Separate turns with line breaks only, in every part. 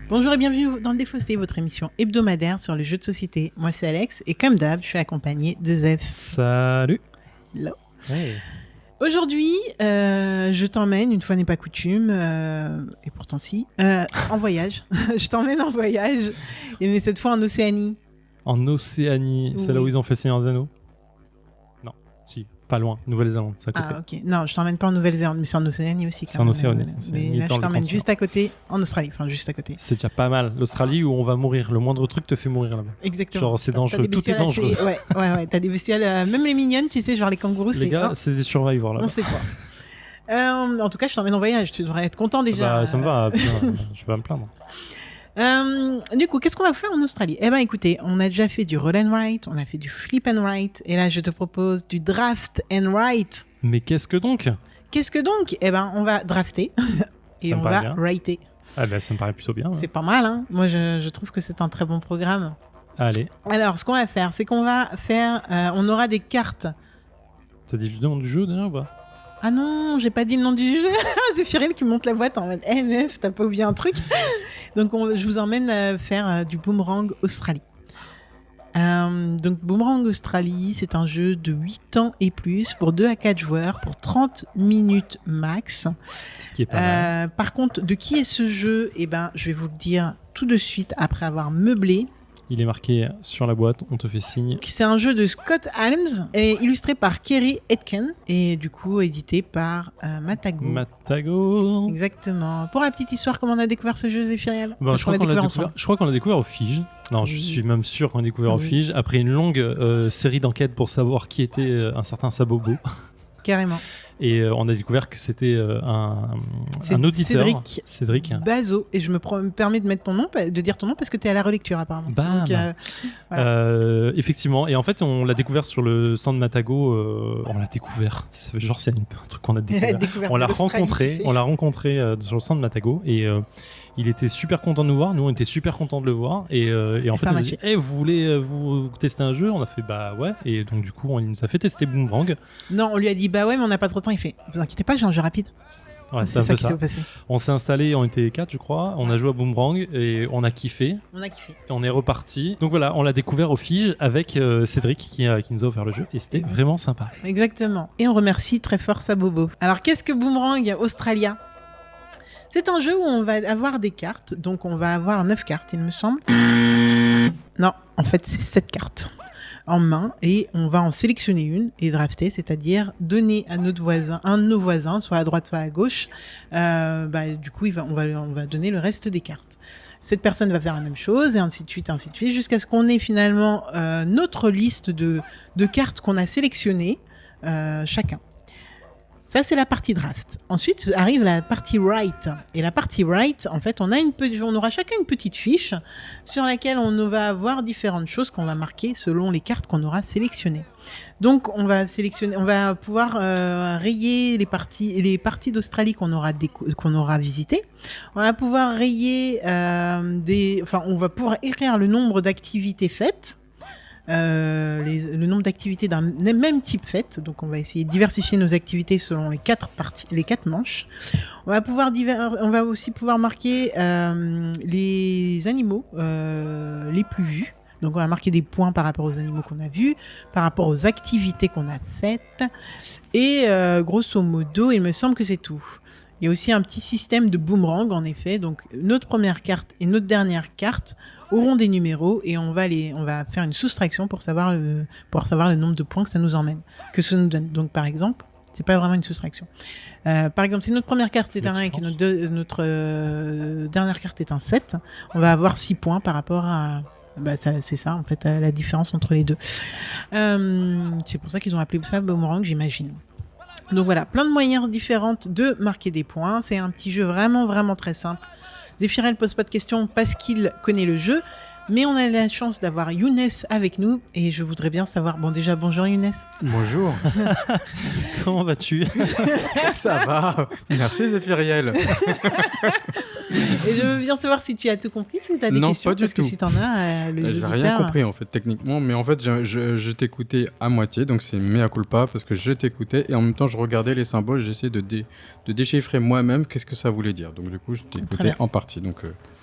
Bonjour et bienvenue dans le Défaussé, votre émission hebdomadaire sur les jeux de société. Moi c'est Alex et comme d'hab, je suis accompagné de Zef.
Salut.
Hello.
Hey.
Aujourd'hui, je t'emmène, une fois n'est pas coutume, et pourtant si, en voyage. Je t'emmène en voyage, mais cette fois en Océanie.
En Océanie, c'est là où ils ont fait Seigneur des Anneaux? Non, si, pas loin, Nouvelle-Zélande, c'est à côté.
Ah ok, non, je t'emmène pas en Nouvelle-Zélande, mais c'est en Océanie aussi.
C'est en Océanie.
Mais là, je t'emmène juste à côté, en Australie, enfin juste à côté.
C'est déjà pas mal. L'Australie où on va mourir, le moindre truc te fait mourir là-bas.
Exactement.
Genre c'est dangereux, tout est dangereux.
Ouais, t'as des bestioles, même les mignonnes, tu sais, genre les kangourous.
Les gars, c'est des survivors là-bas.
On sait quoi. En tout cas, je t'emmène en voyage, tu devrais être content déjà.
Bah ça me va, je vais pas me plaindre.
Du coup, qu'est-ce qu'on va faire en Australie? Eh ben, écoutez, on a déjà fait du roll and write, on a fait du flip and write, et là, je te propose du draft and write.
Mais qu'est-ce que donc?
Eh ben, on va drafter et on va writer.
Ah ben, ça me paraît plutôt bien. Ouais.
C'est pas mal, hein. Moi, je trouve que c'est un très bon programme.
Allez.
Alors, ce qu'on va faire, c'est qu'on va faire, on aura des cartes.
T'as dit le nom du jeu déjà ou pas?
Ah non, j'ai pas dit le nom du jeu. C'est Cyril qui monte la boîte en mode meuf, t'as pas oublié un truc. Donc je vous emmène faire du Boomerang Australie. Donc Boomerang Australie, c'est un jeu de 8 ans et plus pour 2 à 4 joueurs pour 30 minutes max.
Ce qui est pas mal.
Par contre, de qui est ce jeu? Eh ben, je vais vous le dire tout de suite après avoir meublé.
Il est marqué sur la boîte, on te fait signe.
C'est un jeu de Scott Almes et illustré par Kerry Etken et du coup édité par Matago.
Matago.
Exactement. Pour la petite histoire, comment on a découvert ce jeu, Zéphiriel?
Je crois qu'on l'a découvert au Fige. Non, je suis même sûr qu'on l'a découvert au Fige après une longue série d'enquêtes pour savoir qui était un certain Sabobo.
Carrément.
Et on a découvert que c'était un auditeur, Cédric
Bazo. Et je me permets de mettre ton nom, de dire ton nom parce que tu es à la relecture apparemment.
Bam. Donc, voilà. Effectivement. Et en fait, on l'a découvert sur le stand Matago. On l'a découvert. Genre, c'est un truc qu'on a découvert. On l'a rencontré. On l'a rencontré sur le stand Matago et il était super content de nous voir. Nous, on était super contents de le voir. Et en fait, il nous a dit hey, vous voulez vous tester un jeu? On a fait bah ouais. Et donc, du coup, il nous a fait tester Boomerang.
Non, on lui a dit bah ouais, mais on n'a pas trop de temps. Il fait vous inquiétez pas, j'ai un jeu rapide.
Ouais, c'est un peu ça. On s'est installé, on était 4 je crois, on a joué à Boomerang et on a kiffé. Et on est reparti. Donc voilà, on l'a découvert au Fige avec Cédric qui nous a offert le jeu et c'était vraiment sympa.
Exactement. Et on remercie très fort Sabobo. Alors qu'est-ce que Boomerang Australia? C'est un jeu où on va avoir des cartes, donc on va avoir 9 cartes il me semble. Non, en fait c'est 7 cartes en main et on va en sélectionner une et drafter, c'est-à-dire donner à notre voisin, un de nos voisins, soit à droite soit à gauche. Du coup, on va donner le reste des cartes. Cette personne va faire la même chose et ainsi de suite, jusqu'à ce qu'on ait finalement notre liste de cartes qu'on a sélectionnées chacun. Ça, c'est la partie draft. Ensuite arrive la partie write. Et la partie write, en fait, on aura chacun une petite fiche sur laquelle on va avoir différentes choses qu'on va marquer selon les cartes qu'on aura sélectionnées. Donc, on va pouvoir rayer les parties d'Australie qu'on aura visitées. On va pouvoir rayer on va pouvoir écrire le nombre d'activités faites. Le nombre d'activités d'un même type faites, donc on va essayer de diversifier nos activités selon les 4 manches. On va aussi pouvoir marquer les animaux les plus vus. Donc on va marquer des points par rapport aux animaux qu'on a vus, par rapport aux activités qu'on a faites, et grosso modo, il me semble que c'est tout. Il y a aussi un petit système de boomerang, en effet. Donc, notre première carte et notre dernière carte auront des numéros et on va faire une soustraction pour savoir le nombre de points que ça nous emmène, que ça nous donne. Donc, par exemple, c'est pas vraiment une soustraction. Par exemple, si notre première carte est un 1 et que notre dernière carte est un 7, on va avoir 6 points par rapport à... c'est ça, en fait, la différence entre les deux. C'est pour ça qu'ils ont appelé ça boomerang, j'imagine. Donc voilà, plein de moyens différents de marquer des points. C'est un petit jeu vraiment, vraiment très simple. Zéphiriel ne pose pas de questions parce qu'il connaît le jeu. Mais on a la chance d'avoir Younes avec nous et je voudrais bien savoir... Bon, déjà, bonjour Younes.
Bonjour.
Comment vas-tu?
Ça va. Merci Zéphiriel.
Et je veux bien savoir si tu as tout compris, si tu as des questions.
Non, pas du
parce
tout.
Que si tu en as, le
J'ai rien compris en fait, techniquement. Mais en fait, je t'écoutais à moitié, donc c'est mea culpa parce que je t'écoutais et en même temps, je regardais les symboles, j'essayais de déchiffrer moi-même qu'est-ce que ça voulait dire. Donc du coup, je t'écoutais en partie.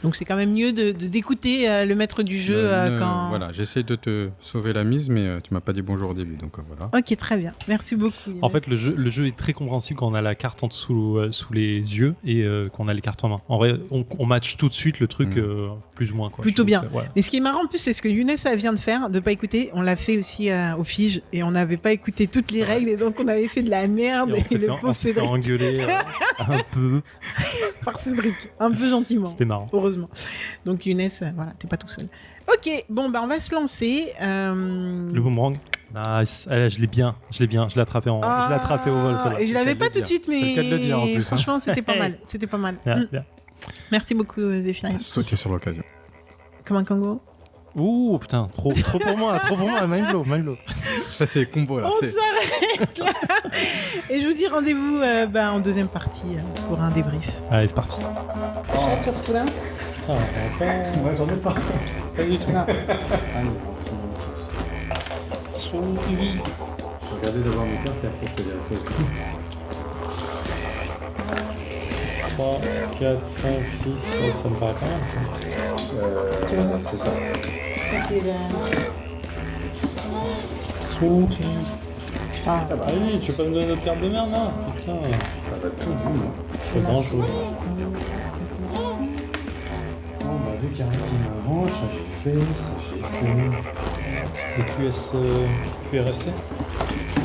Donc c'est quand même mieux d'écouter le maître du jeu quand...
Voilà, j'essaie de te sauver la mise, mais tu m'as pas dit bonjour au début, donc voilà.
Ok, très bien. Merci beaucoup. Younes.
En fait, le jeu est très compréhensible quand on a la carte en dessous sous les yeux et qu'on a les cartes en main. En vrai, on match tout de suite le truc plus ou moins. Quoi.
Plutôt bien. Mais ce qui est marrant en plus, c'est ce que Younes vient de faire, de pas écouter. On l'a fait aussi au Fige et on n'avait pas écouté toutes les règles et donc on avait fait de la merde.
Et on s'est fait engueuler un peu.
Par Cédric, un peu gentiment.
C'était marrant.
Heureusement. Donc Younes, voilà, t'es pas tout seul. Ok, bon, on va se lancer.
Le boomerang. Nice. Je l'ai bien. Je l'ai attrapé au vol.
Et je l'avais pas tout de suite, mais
c'est le cas de le dire, en plus,
franchement, c'était pas mal. C'était pas mal.
Bien.
Merci beaucoup, Zéphiriel.
Sauter sur l'occasion.
Comme un kangourou.
Ouh, putain, trop pour moi, mind blow.
Ça, c'est combo, là.
On s'arrête là. Et je vous dis rendez-vous en deuxième partie pour un débrief.
Allez, c'est parti.
Sur ce coup-là.
Ouais, j'en ai pas.
Pas du tout.
Je regardais d'avoir mes cartes et après, je te dis la chose.
3, 4, 5, 6, 7, ça me paraît pas mal ça.
C'est ça.
Allez, tu veux pas me donner notre carte de merde là? Putain,
Ça va tout boum.
c'est dangereux.
Bon, bah, vu qu'il n'y a rien qui m'arrange, ça j'ai fait.
Le QRST?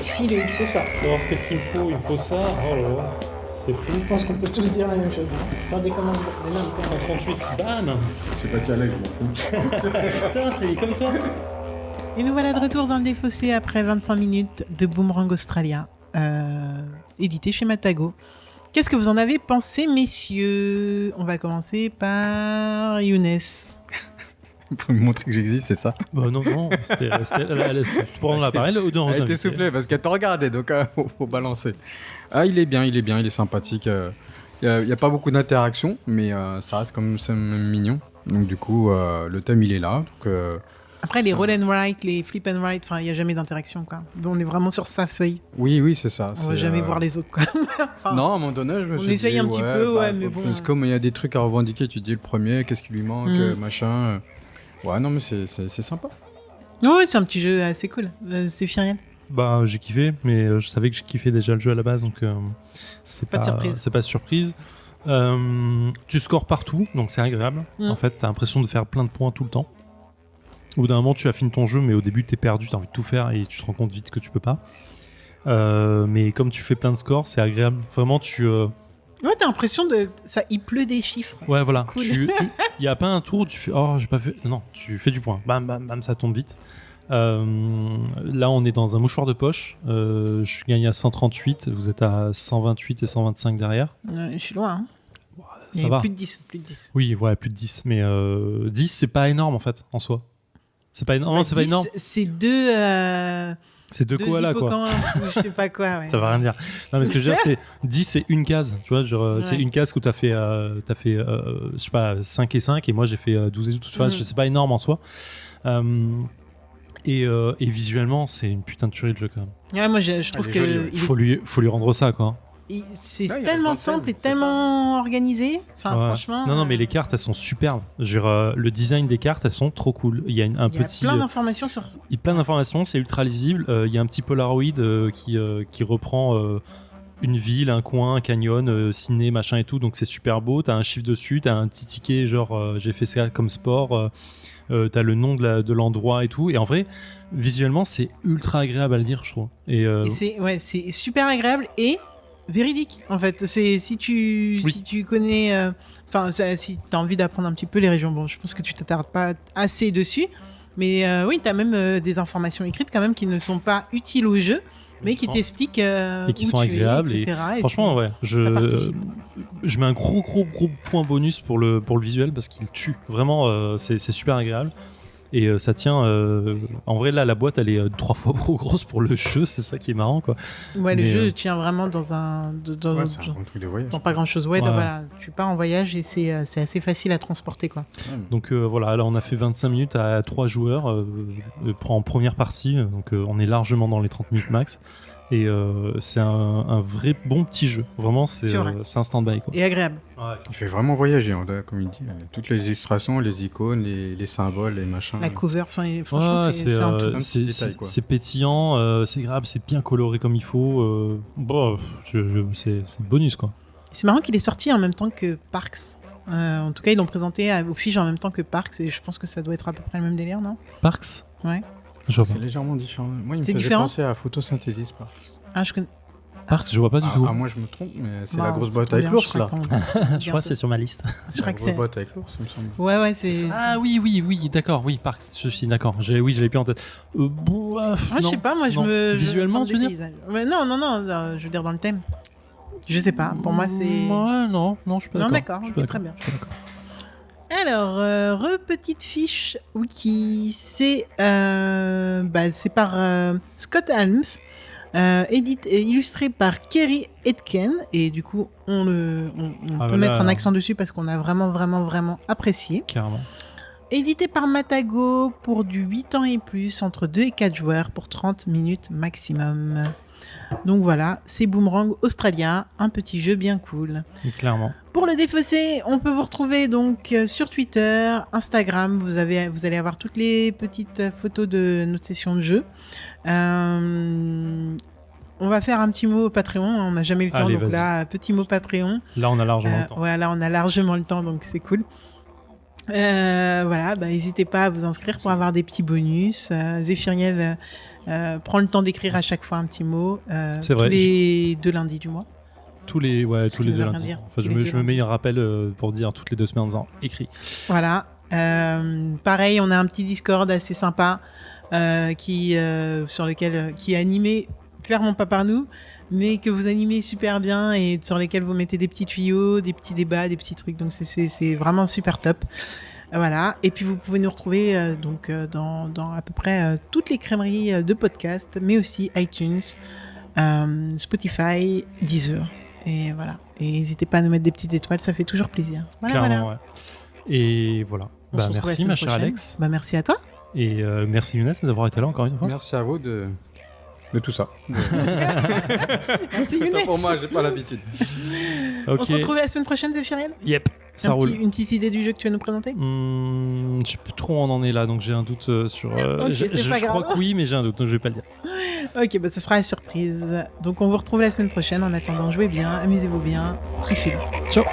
Si, c'est ça.
Alors, qu'est-ce qu'il me faut? Il me faut ça. Oh là là, c'est fou.
Je pense qu'on peut tous dire la même chose. Attendez, comment
138, bam!
Je sais pas quel âge, je m'en fous.
Putain, il est comme toi!
Et nous voilà de retour dans le défaussé après 25 minutes de Boomerang Australia, édité chez Matago. Qu'est-ce que vous en avez pensé, messieurs? On va commencer par Younes.
Pour me montrer que j'existe, c'est ça?
Bah non, c'était prendre l'appareil.
Elle était soufflée parce qu'elle t'a regardé, donc faut balancer. Ah, il est bien, il est sympathique. Il n'y a pas beaucoup d'interaction, mais ça reste comme ça mignon. Donc du coup, le thème il est là. Donc,
après, les roll and write, les flip and write, il n'y a jamais d'interaction, quoi. On est vraiment sur sa feuille.
Oui, c'est ça.
On va jamais voir les autres, quoi.
Non, à un moment donné, je me suis dit...
On essaye un petit peu, mais bon...
Parce que comme il y a des trucs à revendiquer, tu te dis le premier, qu'est-ce qui lui manque, machin... Ouais, non, mais c'est sympa.
Oui, c'est un petit jeu assez cool. C'est Zéphiriel.
Bah, j'ai kiffé, mais je savais que j'ai kiffé déjà le jeu à la base, donc c'est pas de surprise. Tu scores partout, donc c'est agréable. En fait, t'as l'impression de faire plein de points tout le temps. Au bout d'un moment, tu affines ton jeu, mais au début, t'es perdu, t'as envie de tout faire et tu te rends compte vite que tu peux pas. Mais comme tu fais plein de scores, c'est agréable. Vraiment,
Ouais, t'as l'impression de... il pleut des chiffres.
Ouais, voilà.
Cool.
Y a pas un tour où tu fais « Oh, j'ai pas fait... » Non, tu fais du point. Bam, bam, bam, ça tombe vite. Là, on est dans un mouchoir de poche. Je gagne à 138. Vous êtes à 128 et 125 derrière.
Je suis loin. Hein.
Ça va.
Plus de 10.
Oui, ouais, plus de 10. Mais 10, c'est pas énorme, en fait, en soi. C'est pas énorme. C'est pas énorme.
C'est deux...
C'est deux koalas, quoi.
Je sais pas quoi, ouais.
Ça va rien dire. Non, mais ce que je veux dire, c'est 10, c'est une case. Tu vois, genre, c'est une case où t'as fait, je sais pas, 5 et 5, et moi j'ai fait 12 et 12. Enfin, c'est pas énorme en soi. Et visuellement, c'est une putain de tuerie le jeu, quand même.
Ouais, moi, je trouve que...
Faut lui rendre ça, quoi.
C'est tellement simple et tellement organisé. Enfin, franchement.
Non, mais les cartes, elles sont superbes. Le design des cartes, elles sont trop cool. Il y a
plein d'informations sur.
Il y a plein d'informations, c'est ultra lisible. Il y a un petit Polaroid qui reprend une ville, un coin, un canyon, ciné, machin et tout. Donc c'est super beau. T'as un chiffre dessus, t'as un petit ticket, genre j'ai fait ça comme sport. T'as le nom de l'endroit et tout. Et en vrai, visuellement, c'est ultra agréable à lire, je trouve. Et
c'est super agréable et véridique, en fait. Si tu connais, si tu as envie d'apprendre un petit peu les régions, bon, je pense que tu t'attardes pas assez dessus, mais oui, tu as même des informations écrites quand même qui ne sont pas utiles au jeu, mais qui t'expliquent
et qui sont agréables,
etc.
Et franchement, ouais, je mets un gros point bonus pour le visuel parce qu'il tue. Vraiment, c'est super agréable. Et ça tient. En vrai, là, la boîte, elle est 3 fois trop grosse pour le jeu. C'est ça qui est marrant, quoi.
Ouais, le jeu tient vraiment dans un.
C'est un truc de voyage.
Dans pas grand chose. Ouais, donc voilà. Tu pars en voyage et c'est assez facile à transporter, quoi.
Donc voilà, là, on a fait 25 minutes à 3 joueurs en première partie. Donc on est largement dans les 30 minutes max. Et c'est un vrai bon petit jeu. Vraiment, c'est un stand-by, quoi.
Et agréable.
Ouais. Il fait vraiment voyager, comme il dit. Toutes les illustrations, les icônes, les symboles, les machins.
La cover, franchement, c'est un tout.
C'est pétillant, c'est agréable, c'est bien coloré comme il faut. C'est bonus, quoi.
C'est marrant qu'il est sorti en même temps que Parks. En tout cas, ils l'ont présenté aux fiches en même temps que Parks. Et je pense que ça doit être à peu près le même délire, non ?
Parks ?
Ouais.
C'est légèrement différent. Moi, il me faisait penser à Photosynthesis, Parks.
Ah, je connais.
Parks, je vois pas du tout.
Moi, je me trompe, mais c'est la grosse boîte avec l'ours, là.
Je crois que c'est sur ma liste.
Je crois que c'est
la grosse boîte avec l'ours, il me semble.
Ouais, c'est.
Ah oui, d'accord, oui, Parks, je suis d'accord. Je l'avais plus en tête.
Je sais pas, moi,
visuellement, tu veux dire ?
Non, je veux dire dans le thème. Je sais pas, pour moi, c'est.
Ouais, non, je suis pas d'accord.
Non, d'accord, ok, très bien. Alors, petite fiche wiki, c'est par Scott Almes, illustré par Kerry Etken, et du coup, on peut mettre un accent dessus parce qu'on a vraiment apprécié.
Carrément.
Édité par Matago pour du 8 ans et plus, entre 2 et 4 joueurs pour 30 minutes maximum. Donc voilà, c'est Boomerang Australia, un petit jeu bien cool.
Clairement.
Pour le défausser, on peut vous retrouver donc sur Twitter, Instagram. Vous allez avoir toutes les petites photos de notre session de jeu. On va faire un petit mot Patreon. On n'a jamais eu le temps, donc là, petit mot Patreon.
Là, on a largement le temps.
Ouais, là, on a largement le temps, donc c'est cool. Voilà, n'hésitez pas à vous inscrire pour avoir des petits bonus. Zéphiriel prend le temps d'écrire à chaque fois un petit mot.
C'est vrai.
Tous les 2 lundis du mois.
Tous les 2 lundis. Enfin, je me mets un rappel pour dire toutes les 2 semaines en disant écrit.
Voilà. Pareil, on a un petit Discord assez sympa qui est animé clairement pas par nous, mais que vous animez super bien et sur lesquels vous mettez des petits tuyaux, des petits débats, des petits trucs. Donc c'est vraiment super top. Voilà. Et puis vous pouvez nous retrouver dans à peu près toutes les crèmeries de podcasts, mais aussi iTunes, Spotify, Deezer. Et voilà. Et n'hésitez pas à nous mettre des petites étoiles, ça fait toujours plaisir.
Clairement, ouais. Et voilà. Merci ma chère Alex.
Merci à toi.
Et merci Younes d'avoir été là encore une fois.
Merci à vous de tout ça.
Merci Younes.
Pour moi, j'ai pas l'habitude.
Okay. On se retrouve la semaine prochaine, Zéphiriel.
Yep, ça roule.
Une petite idée du jeu que tu vas nous présenter?
Je sais plus trop où on en est là, donc j'ai un doute sur. Je crois que oui, mais j'ai un doute, donc je vais pas le dire.
Ok, ce sera la surprise. Donc on vous retrouve la semaine prochaine. En attendant, jouez bien, amusez-vous bien, kiffez-le.
Ciao.